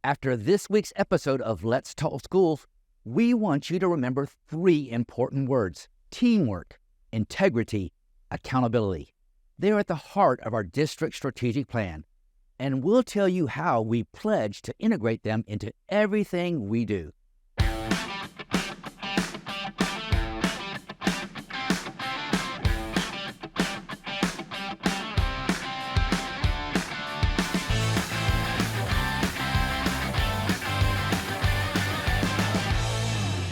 After this week's episode of Let's Talk Schools, we want you to remember 3 important words: teamwork, integrity, accountability. They're at the heart of our district strategic plan, and we'll tell you how we pledge to integrate them into everything we do.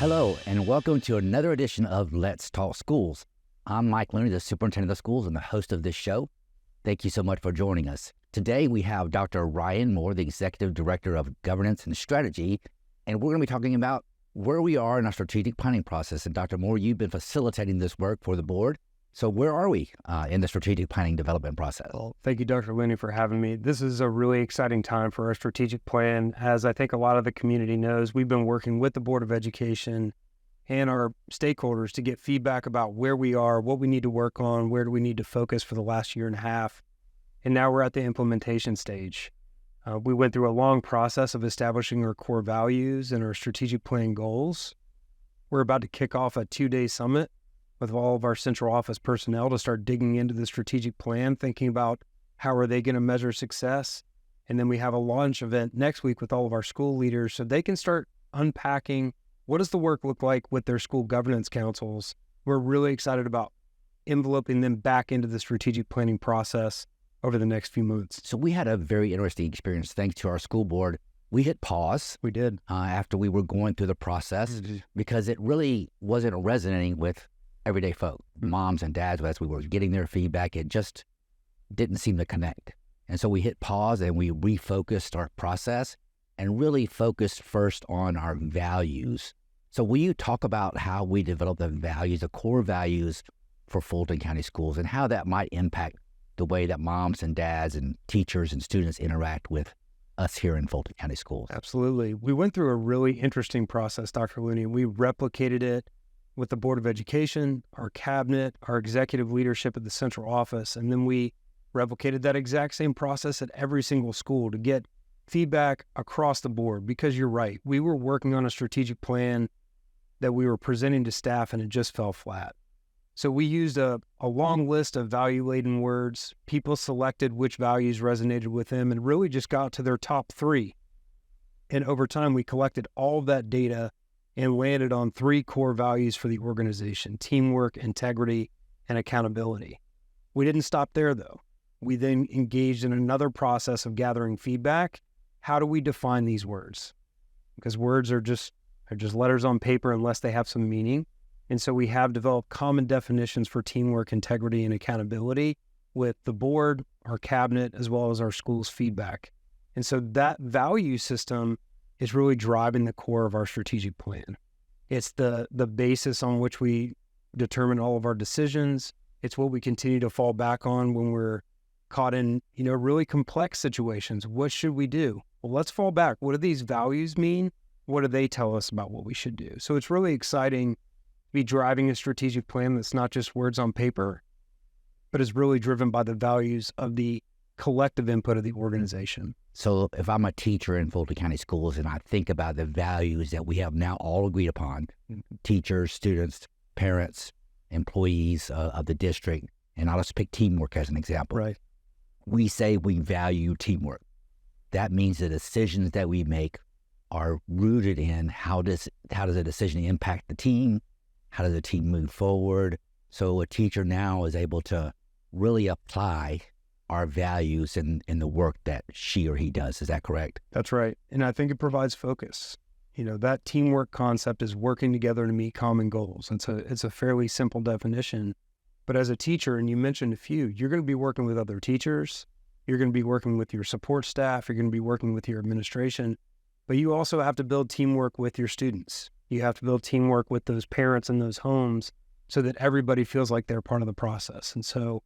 Hello, and welcome to another edition of Let's Talk Schools. I'm Mike Looney, the superintendent of schools and the host of this show. Thank you so much for joining us. Today, we have Dr. Ryan Moore, the Executive Director of Governance and Strategy, and we're going to be talking about where we are in our strategic planning process. And Dr. Moore, you've been facilitating this work for the board. So where are we in the strategic planning development process? Well, thank you, Dr. Looney, for having me. This is a really exciting time for our strategic plan. As I think a lot of the community knows, we've been working with the Board of Education and our stakeholders to get feedback about where we are, what we need to work on, where do we need to focus for the last year and a half. And now we're at the implementation stage. We went through a long process of establishing our core values and our strategic plan goals. We're about to kick off a 2-day summit with all of our central office personnel to start digging into the strategic plan, thinking about how are they going to measure success. And then we have a launch event next week with all of our school leaders so they can start unpacking what does the work look like with their school governance councils. We're really excited about enveloping them back into the strategic planning process over the next few months. So we had a very interesting experience thanks to our school board. We hit pause. We did. After we were going through the process because it really wasn't resonating with everyday folk, moms and dads. As we were getting their feedback, it just didn't seem to connect. And so we hit pause and we refocused our process and really focused first on our values. So will you talk about how we develop the values, the core values for Fulton County Schools, and how that might impact the way that moms and dads and teachers and students interact with us here in Fulton County Schools? Absolutely. We went through a really interesting process, Dr. Looney. We replicated it with the Board of Education, our cabinet, our executive leadership at the central office, and then we replicated that exact same process at every single school to get feedback across the board. Because you're right, we were working on a strategic plan that we were presenting to staff and it just fell flat. So we used a long list of value-laden words. People selected which values resonated with them and really just got to their top 3. And over time, we collected all of that data and landed on 3 core values for the organization: teamwork, integrity, and accountability. We didn't stop there, though. We then engaged in another process of gathering feedback. How do we define these words? Because words are just letters on paper unless they have some meaning. And so we have developed common definitions for teamwork, integrity, and accountability with the board, our cabinet, as well as our school's feedback. And so that value system is really driving the core of our strategic plan. It's the basis on which we determine all of our decisions. It's what we continue to fall back on when we're caught in, really complex situations. What should we do? Well, let's fall back. What do these values mean? What do they tell us about what we should do? So it's really exciting to be driving a strategic plan that's not just words on paper, but is really driven by the values of the collective input of the organization. So if I'm a teacher in Fulton County Schools and I think about the values that we have now all agreed upon, teachers, students, parents, employees of the district, and I'll just pick teamwork as an example. Right. We say we value teamwork. That means the decisions that we make are rooted in how does a decision impact the team? How does the team move forward? So a teacher now is able to really apply our values in the work that she or he does. Is that correct? That's right. And I think it provides focus. That teamwork concept is working together to meet common goals. It's a fairly simple definition. But as a teacher, and you mentioned a few, you're going to be working with other teachers. You're going to be working with your support staff. You're going to be working with your administration. But you also have to build teamwork with your students. You have to build teamwork with those parents in those homes so that everybody feels like they're part of the process. And so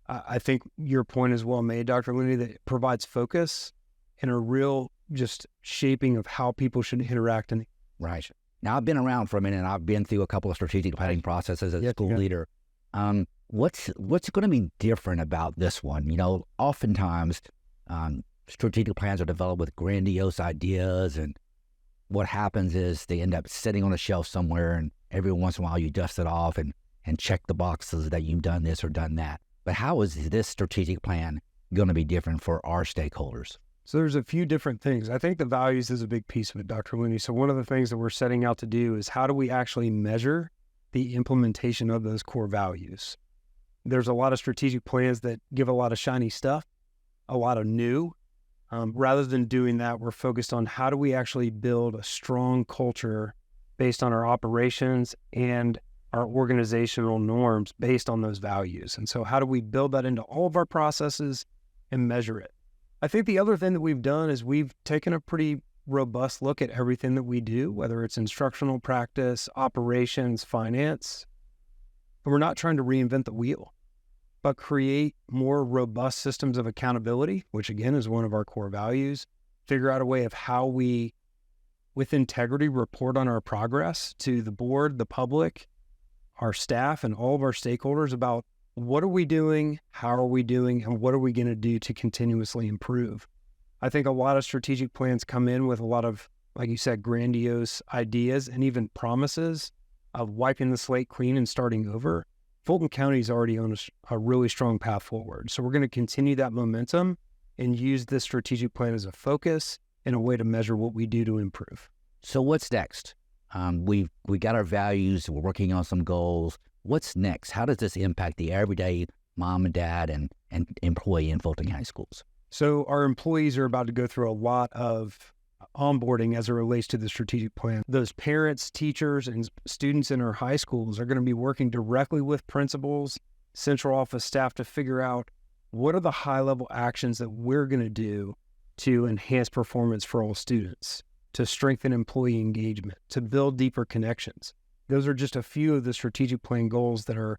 I think your point is well made, Dr. Looney, that it provides focus and a real just shaping of how people should interact. Right. Now, I've been around for a minute, and I've been through a couple of strategic planning processes as a school leader. What's going to be different about this one? Oftentimes strategic plans are developed with grandiose ideas, and what happens is they end up sitting on a shelf somewhere, and every once in a while you dust it off and check the boxes that you've done this or done that. But how is this strategic plan going to be different for our stakeholders? So there's a few different things. I think the values is a big piece of it, Dr. Looney. So one of the things that we're setting out to do is how do we actually measure the implementation of those core values? There's a lot of strategic plans that give a lot of shiny stuff, a lot of new. Rather than doing that, we're focused on how do we actually build a strong culture based on our operations and our organizational norms based on those values. And so how do we build that into all of our processes and measure it? I think the other thing that we've done is we've taken a pretty robust look at everything that we do, whether it's instructional practice, operations, finance. And we're not trying to reinvent the wheel, but create more robust systems of accountability, which again is one of our core values. Figure out a way of how we, with integrity, report on our progress to the board, the public, our staff, and all of our stakeholders about what are we doing, how are we doing, and what are we going to do to continuously improve. I think a lot of strategic plans come in with a lot of, like you said, grandiose ideas and even promises of wiping the slate clean and starting over. Fulton County is already on a really strong path forward. So we're going to continue that momentum and use this strategic plan as a focus and a way to measure what we do to improve. So what's next? We got our values. We're working on some goals. What's next? How does this impact the everyday mom and dad and employee in Fulton County Schools? So our employees are about to go through a lot of onboarding as it relates to the strategic plan. Those parents, teachers, and students in our high schools are going to be working directly with principals, central office staff to figure out what are the high-level actions that we're going to do to enhance performance for all students, to strengthen employee engagement, to build deeper connections. Those are just a few of the strategic plan goals that are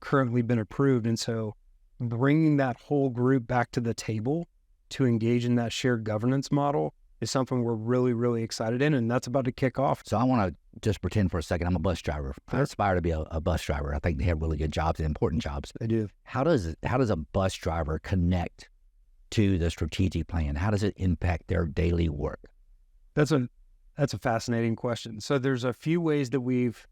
currently been approved. And so bringing that whole group back to the table to engage in that shared governance model is something we're really, really excited in, and that's about to kick off. So I want to just pretend for a second I'm a bus driver. I aspire to be a bus driver. I think they have really good jobs and important jobs. They do. How does a bus driver connect to the strategic plan? How does it impact their daily work? That's a fascinating question. So there's a few ways that we've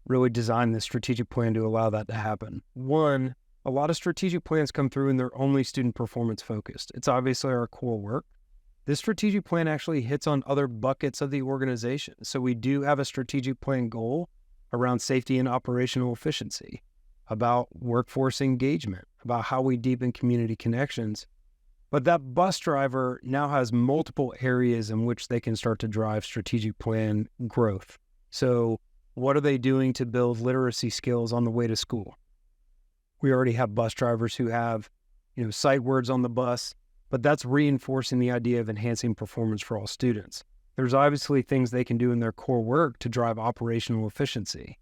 really designed this strategic plan to allow that to happen. One, a lot of strategic plans come through and they're only student performance focused. It's obviously our core work. This strategic plan actually hits on other buckets of the organization. So we do have a strategic plan goal around safety and operational efficiency, about workforce engagement, about how we deepen community connections. But that bus driver now has multiple areas in which they can start to drive strategic plan growth. So what are they doing to build literacy skills on the way to school? We already have bus drivers who have, sight words on the bus, but that's reinforcing the idea of enhancing performance for all students. There's obviously things they can do in their core work to drive operational efficiency.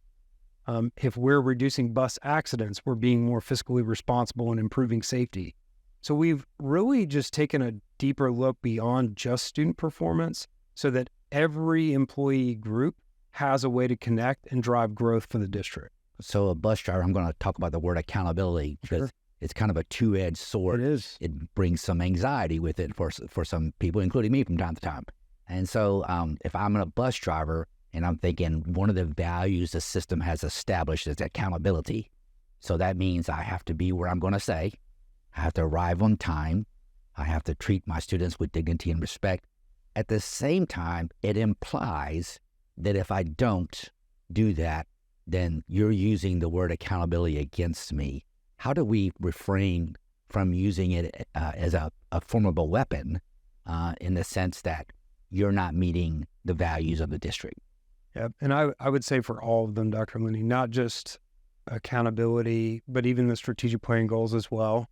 If we're reducing bus accidents, we're being more fiscally responsible and improving safety. So we've really just taken a deeper look beyond just student performance so that every employee group has a way to connect and drive growth for the district. So a bus driver, I'm going to talk about the word accountability because it's kind of a two-edged sword. It is. It brings some anxiety with it for some people, including me from time to time. And so if I'm a bus driver and I'm thinking one of the values the system has established is accountability. So that means I have to be where I'm going to say. I have to arrive on time. I have to treat my students with dignity and respect. At the same time, it implies that if I don't do that, then you're using the word accountability against me. How do we refrain from using it as a formidable weapon in the sense that you're not meeting the values of the district? Yeah, and I would say for all of them, Dr. Looney, not just accountability, but even the strategic plan goals as well.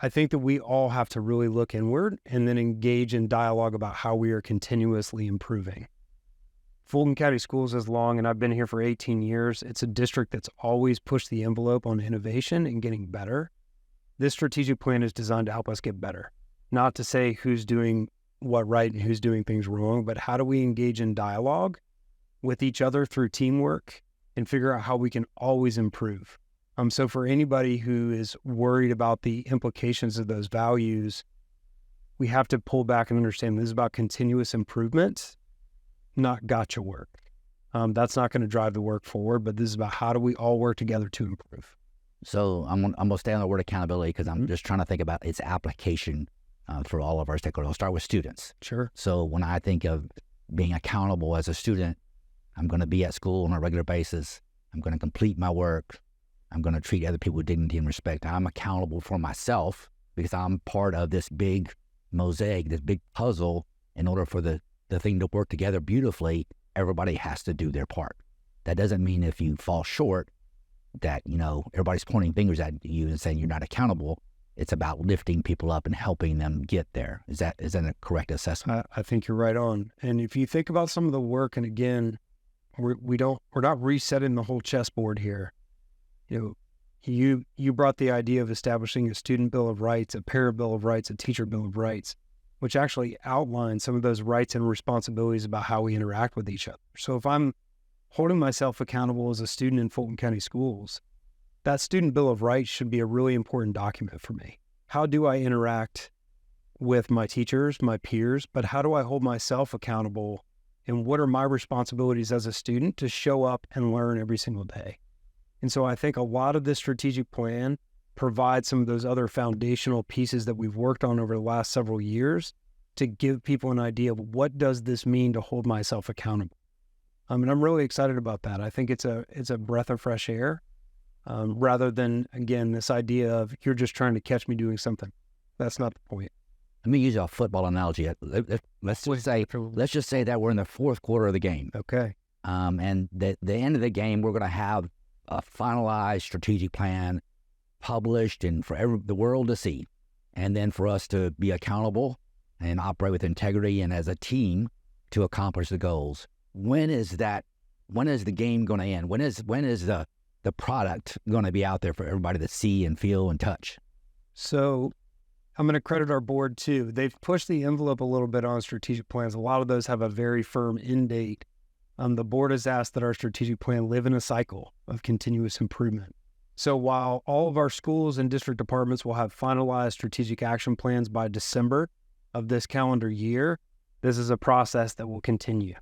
I think that we all have to really look inward and then engage in dialogue about how we are continuously improving. Fulton County Schools is long, and I've been here for 18 years. It's a district that's always pushed the envelope on innovation and getting better. This strategic plan is designed to help us get better, not to say who's doing what right and who's doing things wrong, but how do we engage in dialogue with each other through teamwork and figure out how we can always improve. So for anybody who is worried about the implications of those values, we have to pull back and understand this is about continuous improvement, not gotcha work. That's not going to drive the work forward, but this is about how do we all work together to improve. So I'm going to stay on the word accountability because I'm just trying to think about its application for all of our stakeholders. I'll start with students. Sure. So when I think of being accountable as a student, I'm going to be at school on a regular basis. I'm going to complete my work. I'm going to treat other people with dignity and respect. I'm accountable for myself because I'm part of this big mosaic, this big puzzle. In order for the thing to work together beautifully, everybody has to do their part. That doesn't mean if you fall short that, everybody's pointing fingers at you and saying you're not accountable. It's about lifting people up and helping them get there. Is that a correct assessment? I think you're right on. And if you think about some of the work, and again, we're not resetting the whole chessboard here. You brought the idea of establishing a student bill of rights, a parent bill of rights, a teacher bill of rights, which actually outlines some of those rights and responsibilities about how we interact with each other. So if I'm holding myself accountable as a student in Fulton County Schools, that student bill of rights should be a really important document for me. How do I interact with my teachers, my peers, but how do I hold myself accountable, and what are my responsibilities as a student to show up and learn every single day? And so I think a lot of this strategic plan provides some of those other foundational pieces that we've worked on over the last several years to give people an idea of what does this mean to hold myself accountable. And I'm really excited about that. I think it's a breath of fresh air rather than, again, this idea of you're just trying to catch me doing something. That's not the point. Let me use a football analogy. Let's just say that we're in the fourth quarter of the game. Okay. And the end of the game, we're going to have a finalized strategic plan published and for the world to see. And then for us to be accountable and operate with integrity and as a team to accomplish the goals. When is the game going to end? When is the product going to be out there for everybody to see and feel and touch? So I'm going to credit our board too. They've pushed the envelope a little bit on strategic plans. A lot of those have a very firm end date. The board has asked that our strategic plan live in a cycle of continuous improvement. So while all of our schools and district departments will have finalized strategic action plans by December of this calendar year, this is a process that will continue.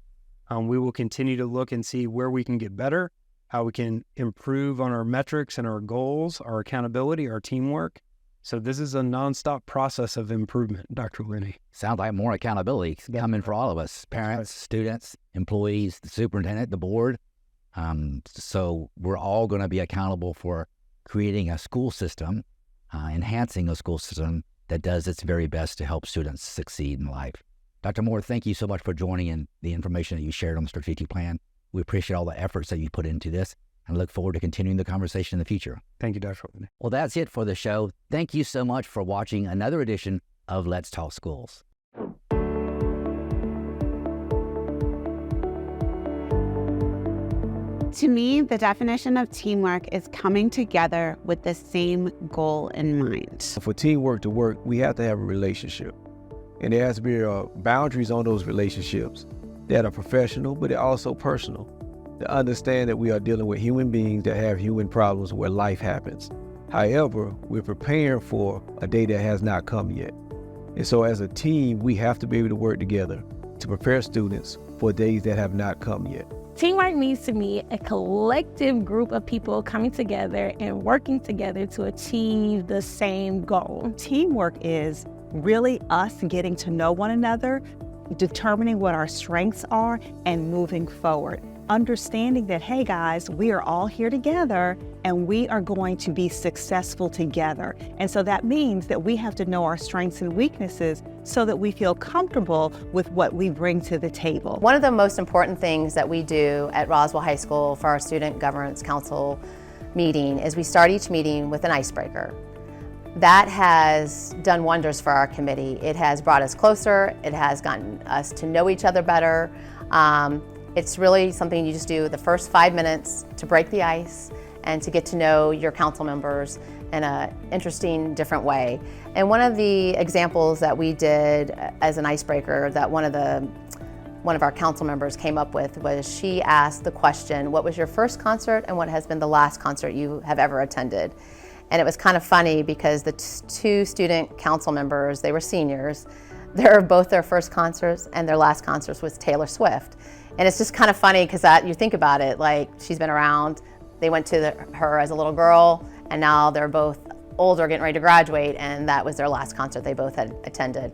We will continue to look and see where we can get better, how we can improve on our metrics and our goals, our accountability, our teamwork. So this is a nonstop process of improvement, Dr. Linney. Sounds like more accountability coming for all of us, parents, students, employees, the superintendent, the board. So we're all going to be accountable for creating a school system, enhancing a school system that does its very best to help students succeed in life. Dr. Moore, thank you so much for joining and the information that you shared on the strategic plan. We appreciate all the efforts that you put into this and look forward to continuing the conversation in the future. Thank you, Dr. Linney. Well, that's it for the show. Thank you so much for watching another edition of Let's Talk Schools. To me, the definition of teamwork is coming together with the same goal in mind. For teamwork to work, we have to have a relationship. And there has to be boundaries on those relationships that are professional, but they're also personal. To understand that we are dealing with human beings that have human problems where life happens. However, we're preparing for a day that has not come yet. And so as a team, we have to be able to work together to prepare students for days that have not come yet. Teamwork means to me a collective group of people coming together and working together to achieve the same goal. Teamwork is really us getting to know one another, determining what our strengths are, and moving forward. Understanding that, hey guys, we are all here together and we are going to be successful together. And so that means that we have to know our strengths and weaknesses so that we feel comfortable with what we bring to the table. One of the most important things that we do at Roswell High School for our Student Governance Council meeting is we start each meeting with an icebreaker. That has done wonders for our committee. It has brought us closer. It has gotten us to know each other better. It's really something you just do the first 5 minutes to break the ice and to get to know your council members in an interesting, different way. And one of the examples that we did as an icebreaker that one of our council members came up with was she asked the question, what was your first concert and what has been the last concert you have ever attended? And it was kind of funny because the two student council members, they were seniors, both their first concerts and their last concerts was Taylor Swift. And it's just kind of funny because you think about it, like she's been around, they went to her as a little girl, and now they're both older, getting ready to graduate, and that was their last concert they both had attended.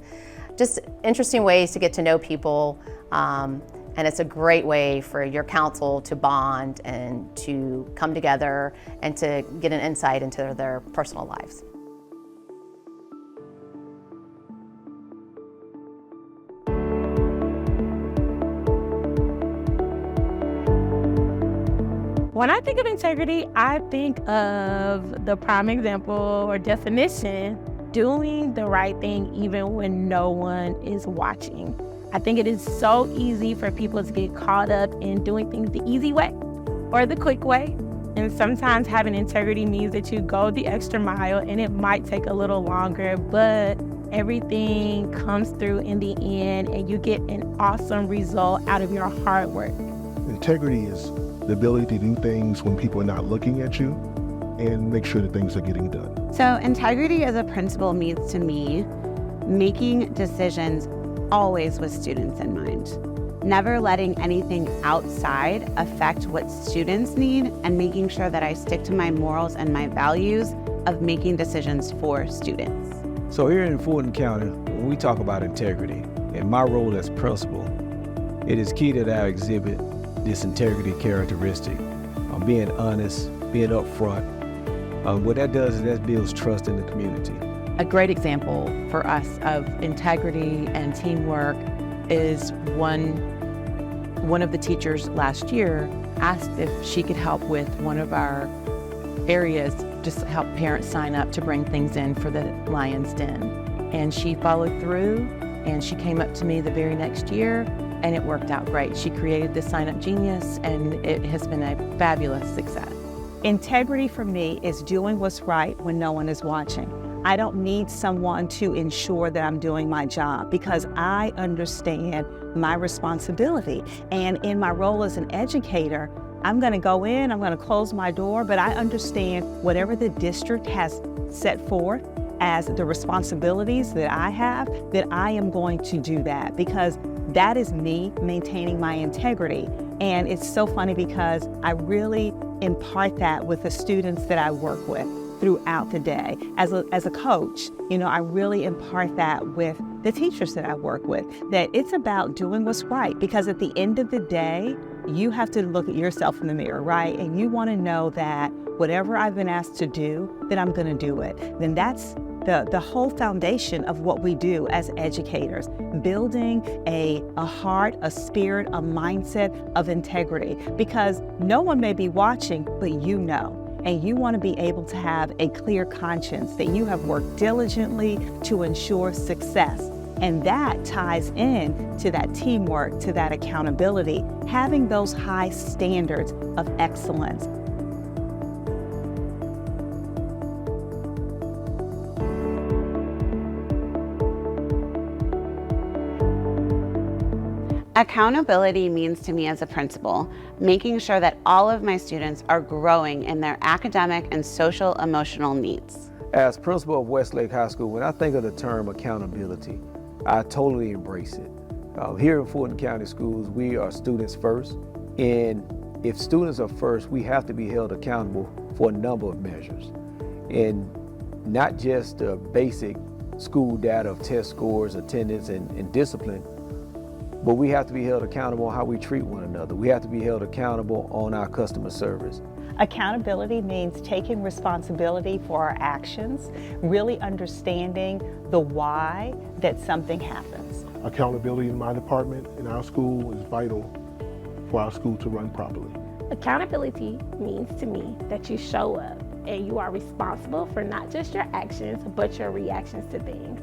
Just interesting ways to get to know people, and it's a great way for your council to bond and to come together and to get an insight into their personal lives. When I think of integrity, I think of the prime example or definition, doing the right thing even when no one is watching. I think it is so easy for people to get caught up in doing things the easy way or the quick way. And sometimes having integrity means that you go the extra mile, and it might take a little longer, but everything comes through in the end and you get an awesome result out of your hard work. Integrity is the ability to do things when people are not looking at you and make sure that things are getting done. So integrity as a principal means to me making decisions always with students in mind. Never letting anything outside affect what students need, and making sure that I stick to my morals and my values of making decisions for students. So here in Fulton County, when we talk about integrity, in my role as principal, it is key that I exhibit this integrity characteristic, being honest, being upfront. What that does is that builds trust in the community. A great example for us of integrity and teamwork is one of the teachers last year asked if she could help with one of our areas, just to help parents sign up to bring things in for the Lion's Den. And she followed through, and she came up to me the very next year, and it worked out great. She created the Sign Up Genius, and it has been a fabulous success. Integrity for me is doing what's right when no one is watching. I don't need someone to ensure that I'm doing my job, because I understand my responsibility. And in my role as an educator, I'm going to go in, I'm going to close my door, but I understand whatever the district has set forth as the responsibilities that I have, that I am going to do that, because that is me maintaining my integrity. And it's so funny because I really impart that with the students that I work with throughout the day. As a coach, I really impart that with the teachers that I work with, that it's about doing what's right, because at the end of the day, you have to look at yourself in the mirror, right? And you want to know that whatever I've been asked to do, that I'm going to do it. Then that's the whole foundation of what we do as educators, building a heart, a spirit, a mindset of integrity, because no one may be watching, but you know. And you want to be able to have a clear conscience that you have worked diligently to ensure success. And that ties in to that teamwork, to that accountability, having those high standards of excellence. Accountability means to me as a principal, making sure that all of my students are growing in their academic and social emotional needs. As principal of Westlake High School, when I think of the term accountability, I totally embrace it. Here in Fulton County Schools, we are students first, and if students are first, we have to be held accountable for a number of measures. And not just the basic school data of test scores, attendance, and discipline, but we have to be held accountable on how we treat one another. We have to be held accountable on our customer service. Accountability means taking responsibility for our actions, really understanding the why that something happens. Accountability in my department in our school is vital for our school to run properly. Accountability means to me that you show up and you are responsible for not just your actions, but your reactions to things.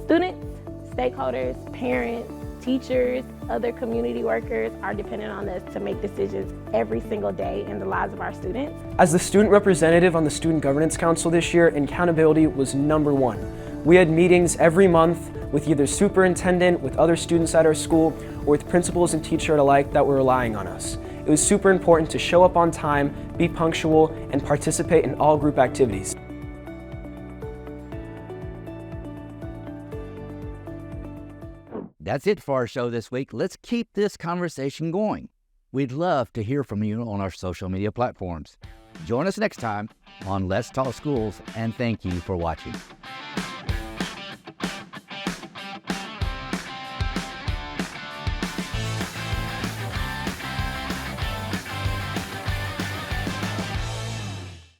Students, stakeholders, parents, teachers, other community workers are dependent on us to make decisions every single day in the lives of our students. As the student representative on the Student Governance Council this year, accountability was #1. We had meetings every month with either superintendent, with other students at our school, or with principals and teachers alike that were relying on us. It was super important to show up on time, be punctual, and participate in all group activities. That's it for our show this week. Let's keep this conversation going. We'd love to hear from you on our social media platforms. Join us next time on Let's Talk Schools, and thank you for watching.